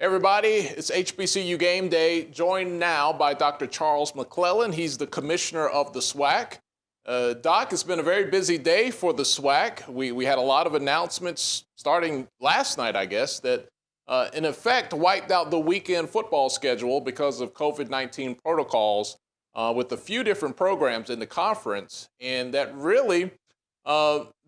Everybody, it's HBCU Game Day, joined now by Dr. Charles McClelland. He's the commissioner of the SWAC. Doc, it's been a very busy day for the SWAC. We had a lot of announcements starting last night, I guess, that in effect wiped out the weekend football schedule because of COVID-19 protocols with a few different programs in the conference. And that really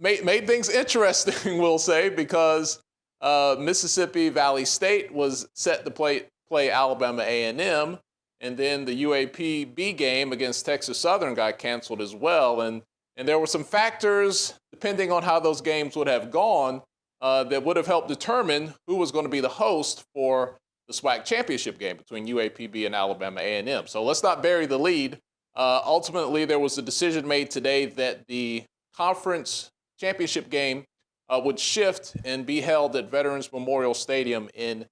made things interesting, we'll say, because Mississippi Valley State was set to play Alabama A&M, and then the UAPB game against Texas Southern got canceled as well. And there were some factors, depending on how those games would have gone, that would have helped determine who was going to be the host for the SWAC Championship game between UAPB and Alabama A&M. So let's not bury the lead. Ultimately, there was a decision made today that the conference championship game would shift and be held at Veterans Memorial Stadium in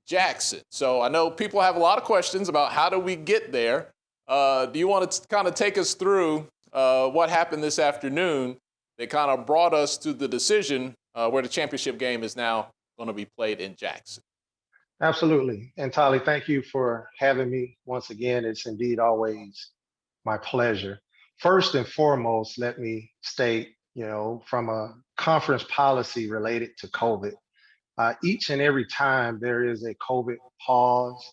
Jackson. So I know people have a lot of questions about how do we get there. Do you want to kind of take us through what happened this afternoon that kind of brought us to the decision where the championship game is now going to be played in Jackson? Absolutely. And Tolly, thank you for having me once again. It's indeed always my pleasure. First and foremost, let me state, from a conference policy related to COVID, each and every time there is a COVID pause,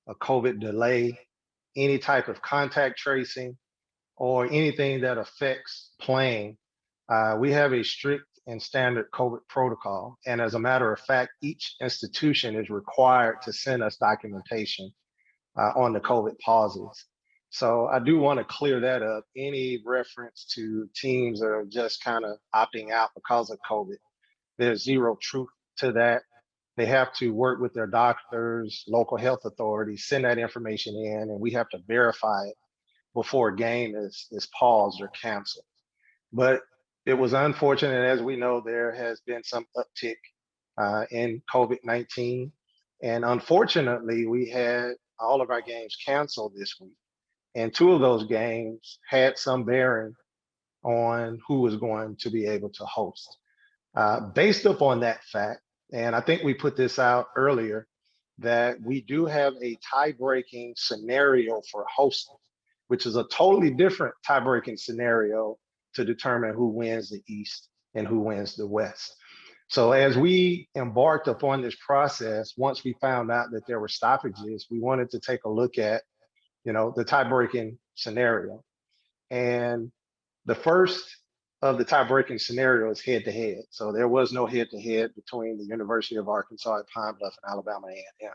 a COVID delay, any type of contact tracing, or anything that affects playing, we have a strict and standard COVID protocol. And as a matter of fact, each institution is required to send us documentation on the COVID pauses. So I do want to clear that up. Any reference to teams that are just kind of opting out because of COVID, there's zero truth to that. They have to work with their doctors, local health authorities, send that information in, and we have to verify it before a game is paused or canceled. But it was unfortunate. As we know, there has been some uptick in COVID-19. And unfortunately, we had all of our games canceled this week. And two of those games had some bearing on who was going to be able to host. Based upon that fact, and I think we put this out earlier, that we do have a tie-breaking scenario for hosting, which is a totally different tie-breaking scenario to determine who wins the East and who wins the West. So as we embarked upon this process, once we found out that there were stoppages, we wanted to take a look at the tie-breaking scenario. And the first of the tie-breaking scenario is head-to-head. So there was no head-to-head between the University of Arkansas at Pine Bluff and Alabama A&M.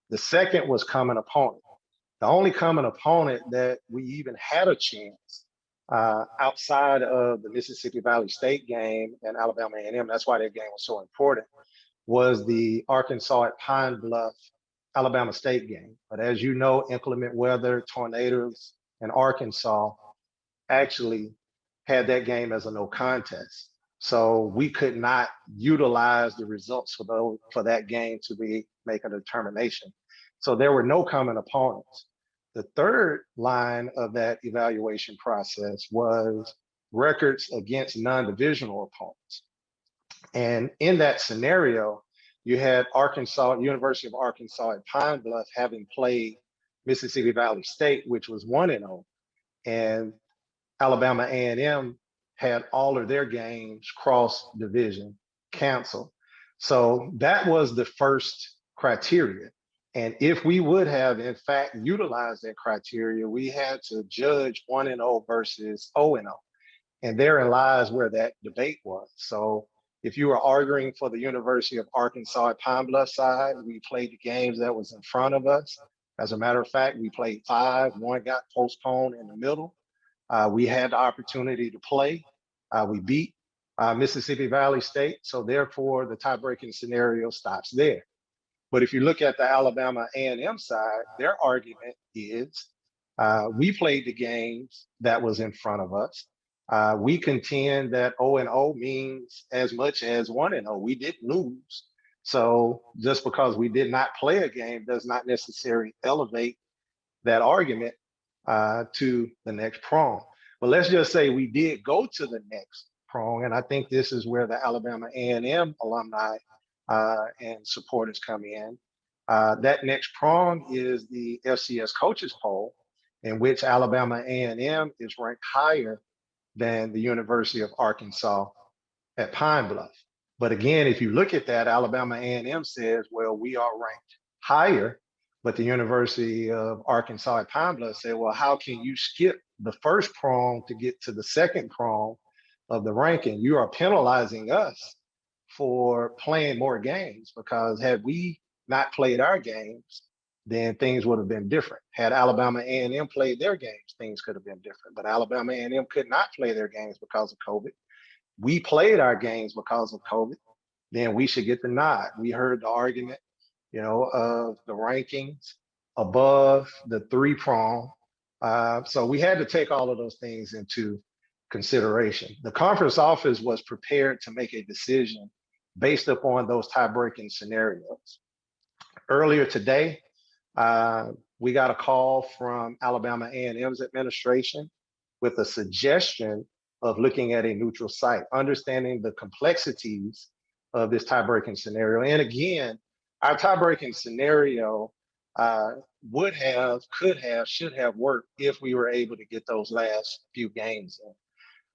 The second was common opponent. The only common opponent that we even had a chance outside of the Mississippi Valley State game and Alabama A&M, that's why that game was so important, was the Arkansas at Pine Bluff Alabama State game. But as you know, inclement weather, tornadoes in Arkansas actually had that game as a no contest. So we could not utilize the results for that game to make a determination. So there were no common opponents. The third line of that evaluation process was records against non-divisional opponents. And in that scenario, you had University of Arkansas at Pine Bluff having played Mississippi Valley State, which was 1-0, and Alabama A&M had all of their games cross-division canceled. So that was the first criteria. And if we would have, in fact, utilized that criteria, we had to judge 1-0 versus 0-0. And therein lies where that debate was. So if you were arguing for the University of Arkansas at Pine Bluff side, we played the games that was in front of us. As a matter of fact, we played 5. One got postponed in the middle. We had the opportunity to play. We beat Mississippi Valley State. So therefore, the tie-breaking scenario stops there. But if you look at the Alabama A&M side, their argument is we played the games that was in front of us. We contend that 0-0 means as much as 1-0. We didn't lose. So just because we did not play a game does not necessarily elevate that argument to the next prong. But let's just say we did go to the next prong, and I think this is where the Alabama A&M alumni and supporters come in. That next prong is the FCS coaches poll, in which Alabama A&M is ranked higher than the University of Arkansas at Pine Bluff. But again, if you look at that, Alabama A&M says, well, we are ranked higher, but the University of Arkansas at Pine Bluff said, well, how can you skip the first prong to get to the second prong of the ranking? You are penalizing us for playing more games, because had we not played our games, then things would have been different. Had Alabama A&M played their games, things could have been different. But Alabama A&M could not play their games because of COVID. We played our games because of COVID. Then we should get the nod. We heard the argument, of the rankings above the three prong. So we had to take all of those things into consideration. The conference office was prepared to make a decision based upon those tie-breaking scenarios. Earlier today, we got a call from Alabama A&M's administration with a suggestion of looking at a neutral site, understanding the complexities of this tie-breaking scenario. And again, our tie-breaking scenario would have, could have, should have worked if we were able to get those last few games in.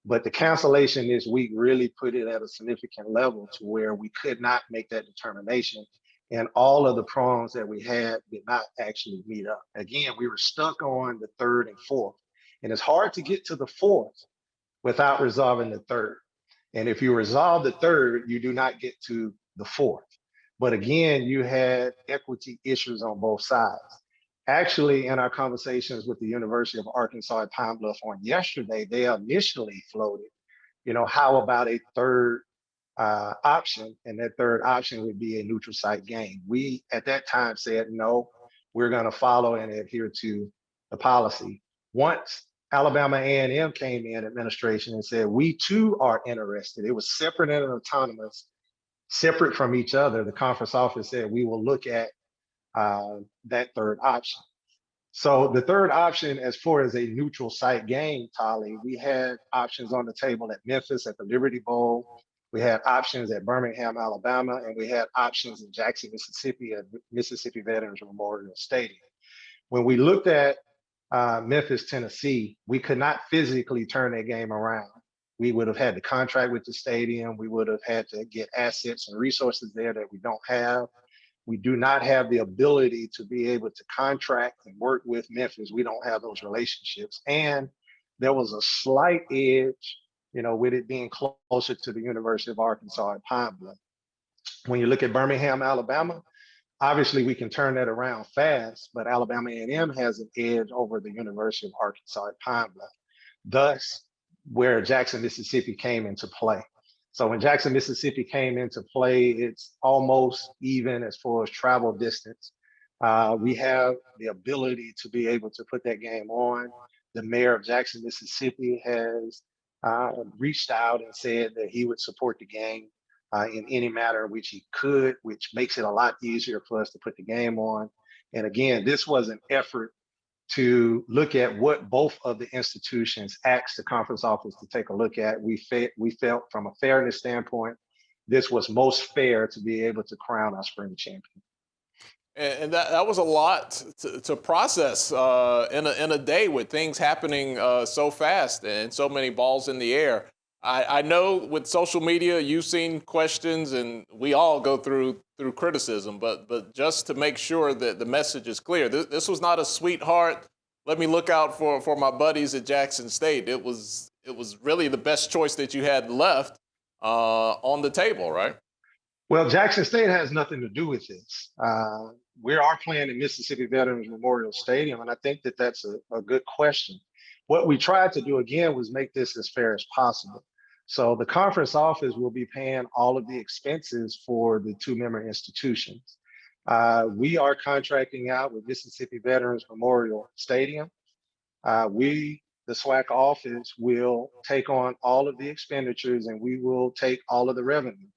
But the cancellation this week really put it at a significant level to where we could not make that determination. And all of the prongs that we had did not actually meet up. Again, we were stuck on the third and fourth. And it's hard to get to the fourth without resolving the third. And if you resolve the third, you do not get to the fourth. But again, you had equity issues on both sides. Actually, in our conversations with the University of Arkansas at Pine Bluff on yesterday, they initially floated, how about a third option? And that third option would be a neutral site game. We, at that time, said, no, we're going to follow and adhere to the policy. Once Alabama A&M came in administration and said, we too are interested. It was separate and autonomous, separate from each other. The conference office said, we will look at that third option. So the third option, as far as a neutral site game, Tali, we had options on the table at Memphis at the Liberty Bowl. We had options at Birmingham, Alabama, and we had options in Jackson, Mississippi at Mississippi Veterans Memorial Stadium. When we looked at Memphis, Tennessee, we could not physically turn that game around. We would have had to contract with the stadium. We would have had to get assets and resources there that we don't have. We do not have the ability to be able to contract and work with Memphis. We don't have those relationships. And there was a slight edge, with it being closer to the University of Arkansas at Pine Bluff. When you look at Birmingham, Alabama, obviously we can turn that around fast, but Alabama A&M has an edge over the University of Arkansas at Pine Bluff. Thus, where Jackson, Mississippi came into play. So when Jackson, Mississippi came into play, it's almost even as far as travel distance. We have the ability to be able to put that game on. The mayor of Jackson, Mississippi has reached out and said that he would support the game in any manner in which he could, which makes it a lot easier for us to put the game on. And again, this was an effort to look at what both of the institutions asked the conference office to take a look at. We felt from a fairness standpoint, this was most fair to be able to crown our spring champion. And that was a lot to process in a day with things happening so fast and so many balls in the air. I know with social media, you've seen questions, and we all go through criticism, but just to make sure that the message is clear, this was not a sweetheart, let me look out for my buddies at Jackson State. It was really the best choice that you had left on the table, right? Well, Jackson State has nothing to do with this. We are playing in Mississippi Veterans Memorial Stadium, and I think that that's a good question. What we tried to do, again, was make this as fair as possible. So the conference office will be paying all of the expenses for the two-member institutions. We are contracting out with Mississippi Veterans Memorial Stadium. The SWAC office, will take on all of the expenditures, and we will take all of the revenue.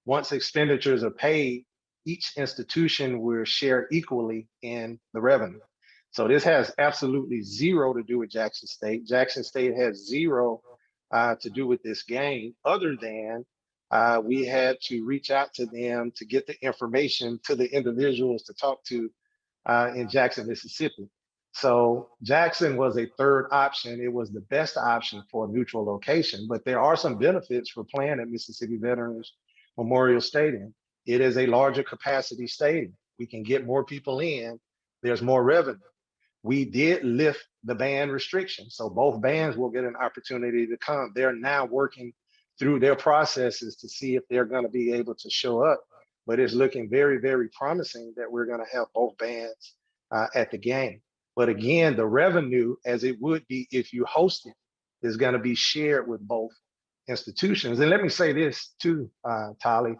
Once expenditures are paid, each institution will share equally in the revenue. So this has absolutely zero to do with Jackson State. Jackson State has zero to do with this game, other than We had to reach out to them to get the information to the individuals to talk to in Jackson, Mississippi. So Jackson was a third option. It was the best option for a neutral location, but there are some benefits for playing at Mississippi Veterans Memorial Stadium. It is a larger capacity stadium. We can get more people in. There's more revenue. We did lift the band restriction, so both bands will get an opportunity to come. They're now working through their processes to see if they're going to be able to show up, but it's looking very, very promising that we're going to have both bands at the game. But again, the revenue, as it would be if you host it, is going to be shared with both institutions. And let me say this too, Tolly.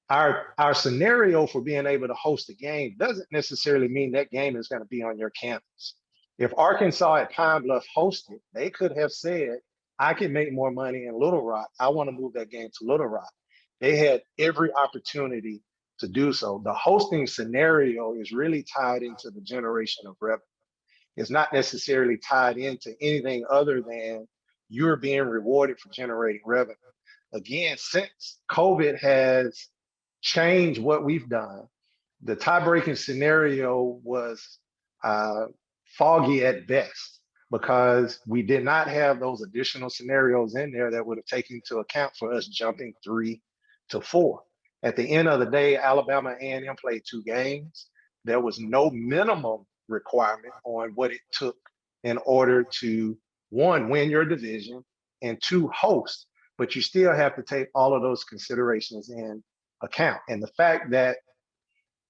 Our scenario for being able to host a game doesn't necessarily mean that game is going to be on your campus. If Arkansas at Pine Bluff hosted, they could have said, I can make more money in Little Rock. I want to move that game to Little Rock. They had every opportunity to do so. The hosting scenario is really tied into the generation of revenue. It's not necessarily tied into anything other than you're being rewarded for generating revenue. Again, since COVID has changed what we've done, the tie-breaking scenario was foggy at best because we did not have those additional scenarios in there that would have taken into account for us jumping 3 to 4. At the end of the day, Alabama A&M played 2 games. There was no minimum requirement on what it took in order to, 1, win your division, and 2, host. But you still have to take all of those considerations in account. And the fact that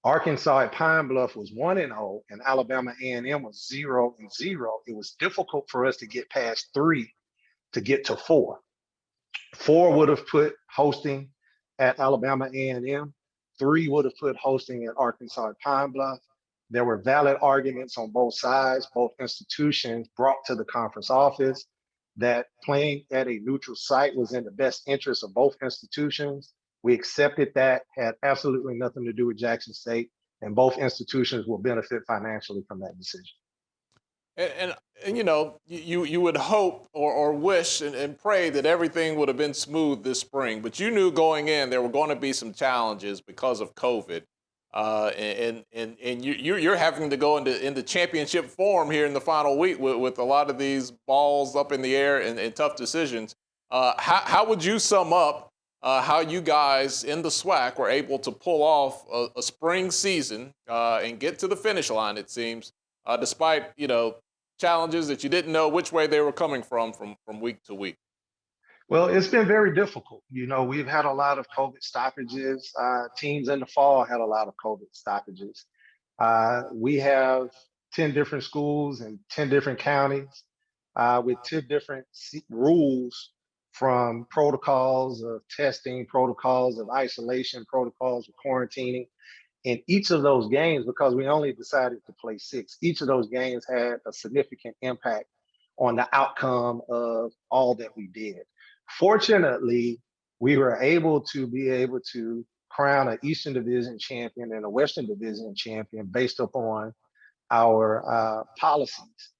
Arkansas at Pine Bluff was 1-0 and Alabama A&M was 0-0, it was difficult for us to get past 3 to get to 4. 4 would have put hosting at Alabama A&M. 3 would have put hosting at Arkansas at Pine Bluff. There were valid arguments on both sides. Both institutions brought to the conference office that playing at a neutral site was in the best interest of both institutions. We accepted that, had absolutely nothing to do with Jackson State, and both institutions will benefit financially from that decision. And you know, you would hope or wish and pray that everything would have been smooth this spring, but you knew going in there were going to be some challenges because of COVID. And you're having to go into championship form here in the final week with a lot of these balls up in the air and tough decisions. How would you sum up how you guys in the SWAC were able to pull off a spring season and get to the finish line, it seems, despite, you know, challenges that you didn't know which way they were coming from week to week? Well, it's been very difficult. You know, we've had a lot of COVID stoppages. Teams in the fall had a lot of COVID stoppages. We have 10 different schools in 10 different counties with 10 different rules, from protocols of testing, protocols of isolation, protocols of quarantining. In each of those games, because we only decided to play 6, each of those games had a significant impact on the outcome of all that we did. Fortunately, we were able to crown an Eastern Division champion and a Western Division champion based upon our policies.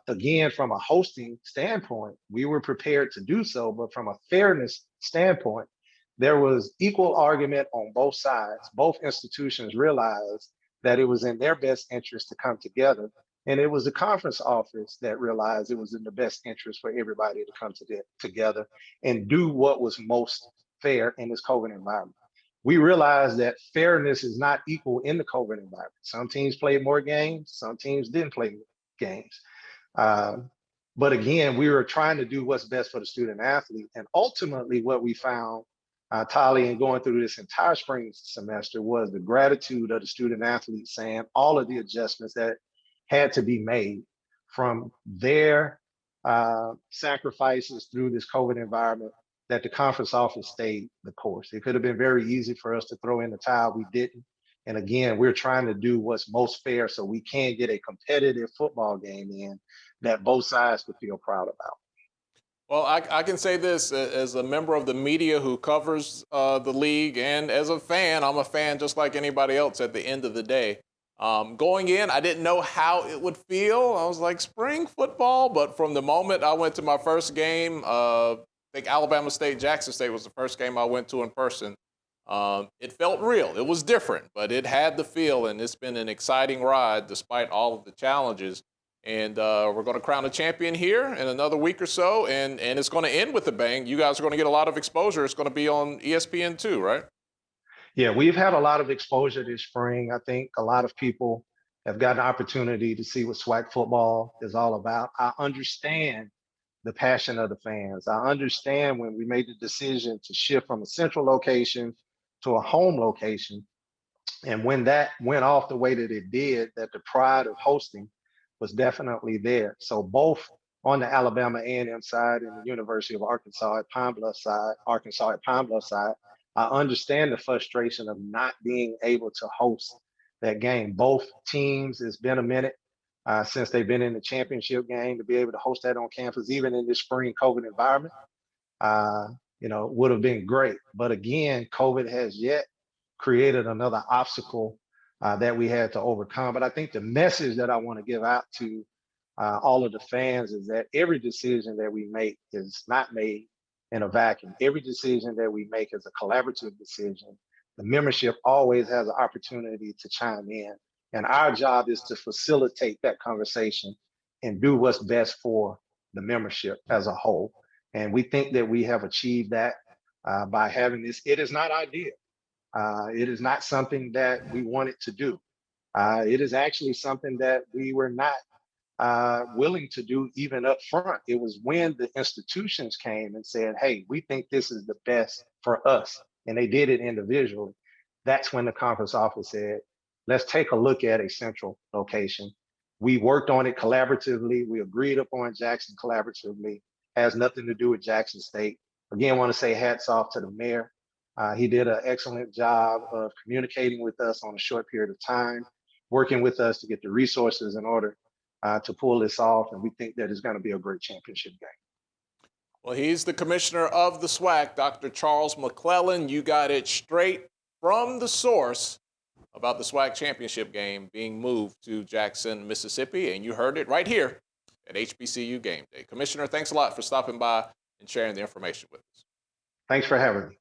Again, from a hosting standpoint, we were prepared to do so, but from a fairness standpoint, there was equal argument on both sides. Both institutions realized that it was in their best interest to come together. And it was the conference office that realized it was in the best interest for everybody to come together and do what was most fair in this COVID environment. We realized that fairness is not equal in the COVID environment. Some teams played more games, some teams didn't play games. But again, we were trying to do what's best for the student athlete. And ultimately what we found, Tali, and going through this entire spring semester, was the gratitude of the student athletes saying all of the adjustments that had to be made from their sacrifices through this COVID environment, that the conference office stayed the course. It could have been very easy for us to throw in the towel. We didn't. And again, we're trying to do what's most fair so we can get a competitive football game in that both sides could feel proud about. Well, I can say this as a member of the media who covers the league, and as a fan, I'm a fan just like anybody else at the end of the day. Going in, I didn't know how it would feel. I was like, spring football? But from the moment I went to my first game, think Alabama State, Jackson State was the first game I went to in person. It felt real. It was different, but it had the feel, and it's been an exciting ride despite all of the challenges. And we're going to crown a champion here in another week or so, and it's going to end with a bang. You guys are going to get a lot of exposure. It's going to be on ESPN2, right? Yeah, we've had a lot of exposure this spring. I think a lot of people have gotten an opportunity to see what SWAC football is all about. I understand the passion of the fans. I understand when we made the decision to shift from a central location to a home location. And when that went off the way that it did, that the pride of hosting was definitely there. So both on the Alabama A&M side and the University of Arkansas at Pine Bluff side, I understand the frustration of not being able to host that game. Both teams, it's been a minute since they've been in the championship game. To be able to host that on campus, even in this spring COVID environment, would have been great. But again, COVID has yet created another obstacle that we had to overcome. But I think the message that I want to give out to all of the fans is that every decision that we make is not made in a vacuum. Every decision that we make is a collaborative decision. The membership always has an opportunity to chime in. And our job is to facilitate that conversation and do what's best for the membership as a whole. And we think that we have achieved that by having this. It is not ideal. It is not something that we wanted to do. It is actually something that we were not willing to do even up front. It was when the institutions came and said, hey, we think this is the best for us. And they did it individually. That's when the conference office said, let's take a look at a central location. We worked on it collaboratively. We agreed upon Jackson collaboratively. Has nothing to do with Jackson State. Again, I want to say hats off to the mayor. He did an excellent job of communicating with us on a short period of time, working with us to get the resources in order to pull this off. And we think that it's going to be a great championship game. Well, he's the commissioner of the SWAC, Dr. Charles McClelland. You got it straight from the source about the SWAC championship game being moved to Jackson, Mississippi, and you heard it right here at HBCU Game Day. Commissioner, thanks a lot for stopping by and sharing the information with us. Thanks for having me.